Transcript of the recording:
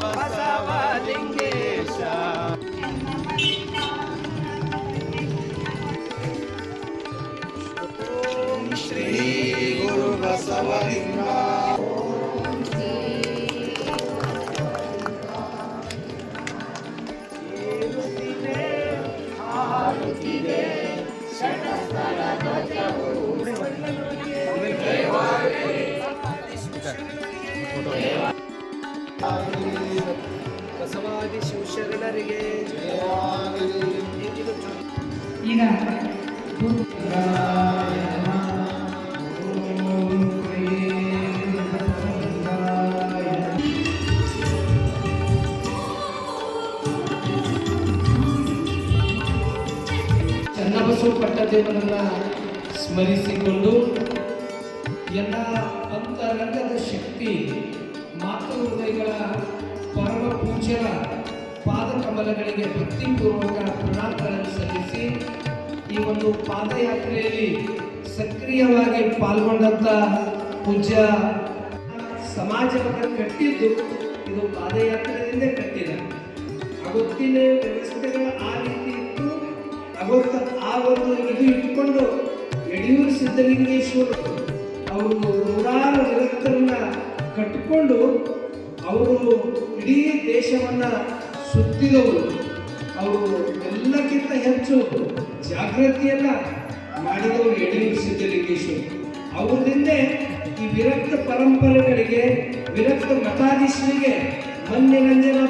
ಬಸವಲಿಂಗೇಶ. ಓಂ ಶ್ರೀ ಗುರು ಬಸವಲಿಂಗ. ಬಸವಾದಿ ಶಿವಶರಣರಿಗೆ ಈಗ ಚನ್ನಬಸವ ಪಟ್ಟದೇವರನ್ನ ಸ್ಮರಿಸಿಕೊಂಡು ಎಲ್ಲ ಅಂತರಂಗದ ಶಕ್ತಿ ಮಾತೃ ಹೃದಯಗಳ ಪರಮ ಪೂಜ್ಯರ ಪಾದಕಮಲಗಳಿಗೆ ಭಕ್ತಿಪೂರ್ವಕ ಪ್ರಣಾಮಗಳನ್ನು ಸಲ್ಲಿಸಿ ಈ ಒಂದು ಪಾದಯಾತ್ರೆಯಲ್ಲಿ ಸಕ್ರಿಯವಾಗಿ ಪಾಲ್ಗೊಂಡಂಥ ಪೂಜ್ಯ ಸಮಾಜವನ್ನು ಕಟ್ಟಿದ್ದು ಇದು ಪಾದಯಾತ್ರೆಯಿಂದ ಕಟ್ಟಿದೆ. ಅವತ್ತಿನ ವ್ಯವಸ್ಥೆಗಳು ಆ ರೀತಿ ಇತ್ತು. ಅವತ್ತು ಆ ಒಂದು ಇದು ಇಟ್ಕೊಂಡು ಯಡಿಯೂರು ಸಿದ್ಧಲಿಂಗೇಶ್ವರರು ಅವರು ನೂರಾರು ವಿರಕ್ತರನ್ನ ಕಟ್ಟಿಕೊಂಡು ಅವರು ಇಡೀ ದೇಶವನ್ನ ಸುತ್ತಿದವರು. ಅವರು ಎಲ್ಲಕ್ಕಿಂತ ಹೆಚ್ಚು ಜಾಗೃತಿಯನ್ನ ಮಾಡಿದವರು ಯಡಿಯೂರು ಸಿದ್ಧಲಿಂಗೇಶ್ವರ. ಅವರಿಂದೇ ಈ ವಿರಕ್ತ ಪರಂಪರೆಗಳಿಗೆ, ವಿರಕ್ತ ಮಠಾಧೀಶರಿಗೆ ಮನ್ನಿರಂಜನ